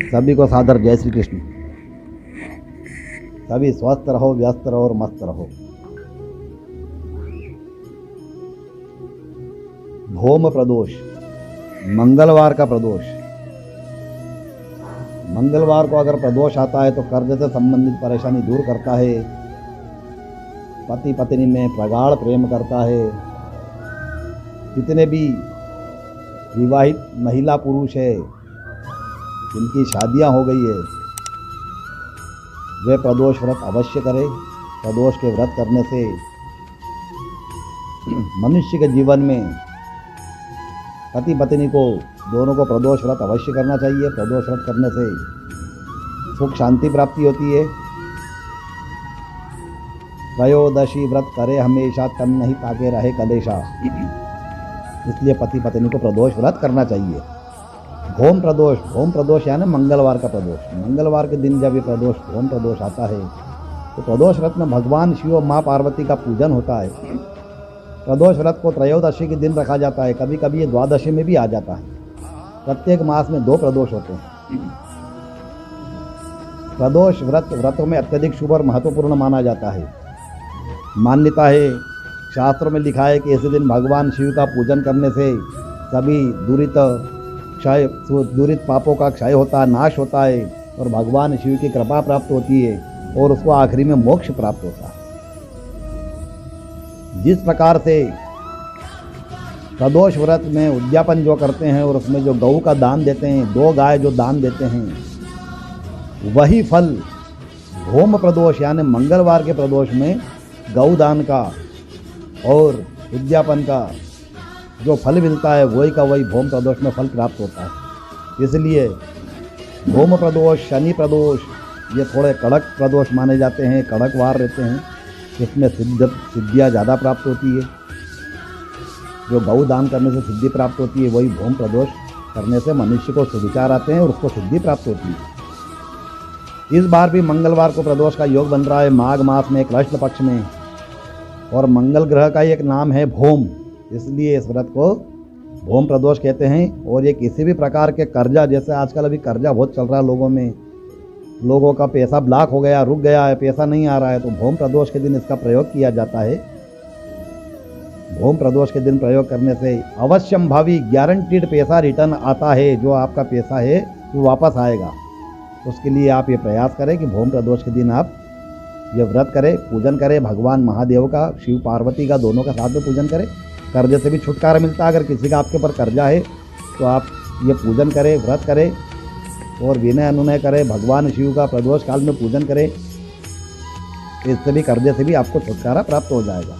सभी को सादर जय श्री कृष्ण। सभी स्वस्थ रहो, व्यस्त रहो और मस्त रहो। भौम प्रदोष, मंगलवार का प्रदोष। मंगलवार को अगर प्रदोष आता है तो कर्ज से संबंधित परेशानी दूर करता है, पति पत्नी में प्रगाढ़ प्रेम करता है। जितने भी विवाहित महिला पुरुष है जिनकी शादियां हो गई है वे प्रदोष व्रत अवश्य करें। प्रदोष के व्रत करने से मनुष्य के जीवन में पति पत्नी को दोनों को प्रदोष व्रत अवश्य करना चाहिए। प्रदोष व्रत करने से सुख शांति प्राप्ति होती है। त्रयोदशी व्रत करे हमेशा, तन नहीं ताके रहे कलेशा। इसलिए पति पत्नी को प्रदोष व्रत करना चाहिए। भौम प्रदोष, भौम प्रदोष यानी मंगलवार का प्रदोष। मंगलवार के दिन जब ये प्रदोष भौम प्रदोष आता है तो प्रदोष व्रत में भगवान शिव और माँ पार्वती का पूजन होता है। प्रदोष व्रत को त्रयोदशी के दिन रखा जाता है, कभी कभी ये द्वादशी में भी आ जाता है। प्रत्येक मास में 2 प्रदोष होते हैं। प्रदोष व्रतों में अत्यधिक शुभ और महत्वपूर्ण माना जाता है। मान्यता है, शास्त्रों में लिखा है कि ऐसे दिन भगवान शिव का पूजन करने से सभी दूरित पापों का क्षय होता है, नाश होता है और भगवान शिव की कृपा प्राप्त होती है और उसको आखिरी में मोक्ष प्राप्त होता है। जिस प्रकार से प्रदोष व्रत में उद्यापन जो करते हैं और उसमें जो गऊ का दान देते हैं, 2 गाय जो दान देते हैं, वही फल भौम प्रदोष यानी मंगलवार के प्रदोष में गऊ दान का और उद्यापन का जो फल मिलता है वही का वही भौम प्रदोष में फल प्राप्त होता है। इसलिए भौम प्रदोष, शनि प्रदोष ये थोड़े कड़क प्रदोष माने जाते हैं, कड़क वार रहते हैं। इसमें सिद्धियाँ ज़्यादा प्राप्त होती है। जो गऊ दान करने से सिद्धि प्राप्त होती है वही भौम प्रदोष करने से मनुष्य को सुविचार आते हैं और उसको सिद्धि प्राप्त होती है। इस बार भी मंगलवार को प्रदोष का योग बन रहा है, माघ मास में कृष्ण पक्ष में, और मंगल ग्रह का एक नाम है भौम, इसलिए इस व्रत को भौम प्रदोष कहते हैं। और ये किसी भी प्रकार के कर्जा, जैसे आजकल अभी कर्जा बहुत चल रहा है लोगों में, लोगों का पैसा ब्लॉक हो गया, रुक गया है, पैसा नहीं आ रहा है, तो भौम प्रदोष के दिन इसका प्रयोग किया जाता है। भौम प्रदोष के दिन प्रयोग करने से अवश्यम भावी गारंटीड पैसा रिटर्न आता है। जो आपका पैसा है वो वापस आएगा। उसके लिए आप ये प्रयास करें कि भौम प्रदोष के दिन आप ये व्रत करें, पूजन करें। भगवान महादेव का, शिव पार्वती का, दोनों का साथ में पूजन करें। कर्जे से भी छुटकारा मिलता है। अगर किसी का आपके ऊपर कर्जा है तो आप ये पूजन करें, व्रत करें और विनय अनुनय करें। भगवान शिव का प्रदोष काल में पूजन करें। इससे भी, कर्जे से भी आपको छुटकारा प्राप्त हो जाएगा।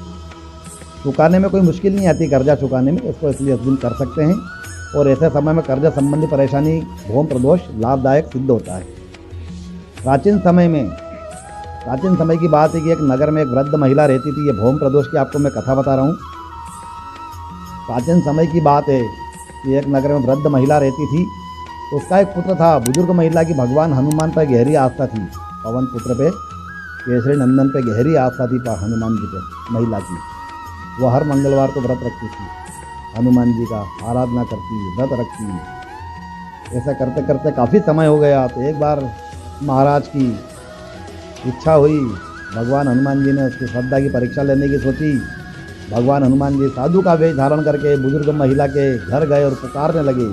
चुकाने में कोई मुश्किल नहीं आती, कर्जा चुकाने में, इसको इसलिए इस दिन कर सकते हैं। और ऐसे समय में कर्जा संबंधी परेशानी भौम प्रदोष लाभदायक सिद्ध होता है। प्राचीन समय की बात है कि एक नगर में एक वृद्ध महिला रहती थी। ये भौम प्रदोष की आपको मैं कथा बता रहा हूँ। प्राचीन समय की बात है कि एक नगर में वृद्ध महिला रहती थी। तो उसका एक पुत्र था। बुजुर्ग महिला की भगवान हनुमान पर गहरी आस्था थी। पवन पुत्र पे, केसरी नंदन पे गहरी आस्था थी हनुमान जी पे महिला की। वो हर मंगलवार को व्रत रखती थी, हनुमान जी का आराधना करती, व्रत रखती। ऐसा करते करते काफ़ी समय हो गया। तो एक बार महाराज की इच्छा हुई, भगवान हनुमान जी ने उसकी श्रद्धा की परीक्षा लेने की सोची। भगवान हनुमान जी साधु का वेश धारण करके बुजुर्ग महिला के घर गए और पुकारने लगे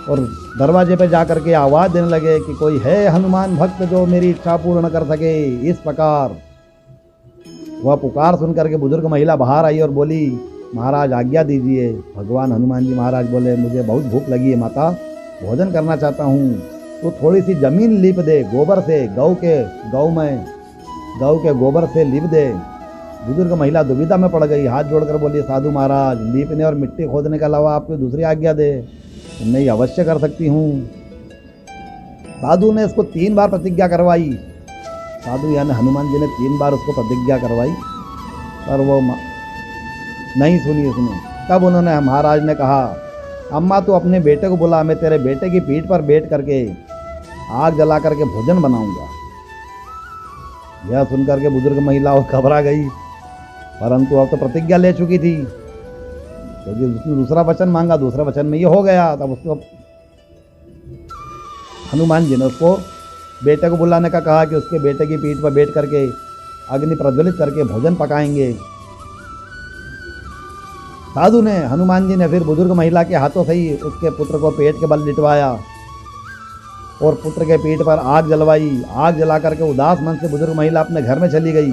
और दरवाजे पे जाकर के आवाज़ देने लगे कि कोई है हनुमान भक्त जो मेरी इच्छा पूर्ण कर सके। इस प्रकार वह पुकार सुन करके बुजुर्ग महिला बाहर आई और बोली, महाराज आज्ञा दीजिए। भगवान हनुमान जी महाराज बोले, मुझे बहुत भूख लगी है माता, भोजन करना चाहता हूँ, तो थोड़ी सी जमीन लीप दे गोबर से, गौ के गोबर से लीप दे। बुजुर्ग महिला दुविधा में पड़ गई, हाथ जोड़कर बोली, साधु महाराज लीपने और मिट्टी खोदने के अलावा आपको दूसरी आज्ञा दे। नहीं, अवश्य कर सकती हूँ। साधु ने इसको 3 बार प्रतिज्ञा करवाई। साधु यानी हनुमान जी ने 3 बार उसको प्रतिज्ञा करवाई, पर वो नहीं सुनी उसने। तब उन्होंने, महाराज ने कहा, अम्मा तू अपने बेटे को बुला, मैं तेरे बेटे की पीठ पर बैठ करके आग जला करके भोजन बनाऊंगा। यह सुनकर के बुजुर्ग महिला और घबरा गई, परंतु अब तो प्रतिज्ञा ले चुकी थी, क्योंकि उसने दूसरा वचन मांगा, दूसरे वचन में ये हो गया। तब उसको हनुमान जी ने उसको बेटे को बुलाने का कहा कि उसके बेटे की पीठ पर बैठ करके अग्नि प्रज्वलित करके भोजन पकाएंगे। साधु ने, हनुमान जी ने फिर बुजुर्ग महिला के हाथों से ही उसके पुत्र को पेट के बल लिटवाया और पुत्र के पीठ पर आग जलवाई। आग जला करके उदास मन से बुजुर्ग महिला अपने घर में चली गई।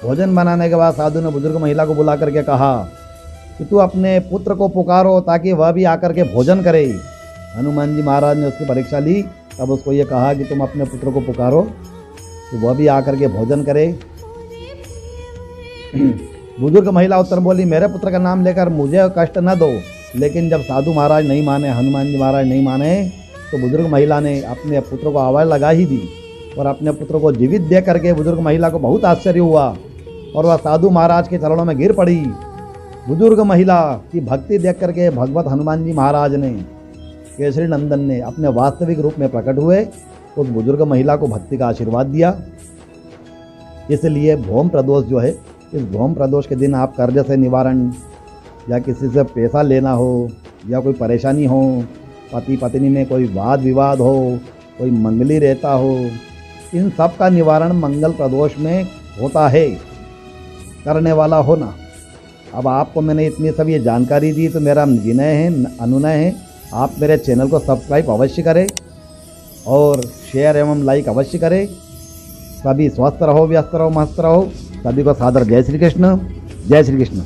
भोजन बनाने के बाद साधु ने बुजुर्ग महिला को बुला करके कहा कि तू अपने पुत्र को पुकारो ताकि वह भी आकर के भोजन करे। हनुमान जी महाराज ने उसकी परीक्षा ली, तब उसको ये कहा कि तुम अपने पुत्र को पुकारो तो वह भी आकर के भोजन करे। बुजुर्ग महिला उत्तर बोली, मेरे पुत्र का नाम लेकर मुझे कष्ट न दो। लेकिन जब साधु महाराज नहीं माने, हनुमान जी महाराज नहीं माने, तो बुजुर्ग महिला ने अपने पुत्र को आवाज़ लगा ही दी और अपने पुत्र को जीवित देख करके बुजुर्ग महिला को बहुत आश्चर्य हुआ और वह साधु महाराज के चरणों में गिर पड़ी। बुजुर्ग महिला की भक्ति देख करके भगवत हनुमान जी महाराज ने, केसरी नंदन ने अपने वास्तविक रूप में प्रकट हुए, उस बुजुर्ग महिला को भक्ति का आशीर्वाद दिया। इसलिए भौम प्रदोष जो है, इस भौम प्रदोष के दिन आप कर्ज से निवारण या किसी से पैसा लेना हो या कोई परेशानी हो, पति पत्नी में कोई वाद विवाद हो, कोई मंगली रहता हो, इन सब का निवारण मंगल प्रदोष में होता है। करने वाला होना। अब आपको मैंने इतनी सब ये जानकारी दी तो मेरा विनय है, अनुनय है, आप मेरे चैनल को सब्सक्राइब अवश्य करें और शेयर एवं लाइक अवश्य करें। सभी स्वस्थ रहो, व्यस्त रहो, मस्त रहो। सभी को सादर जय श्री कृष्ण। जय श्री कृष्ण।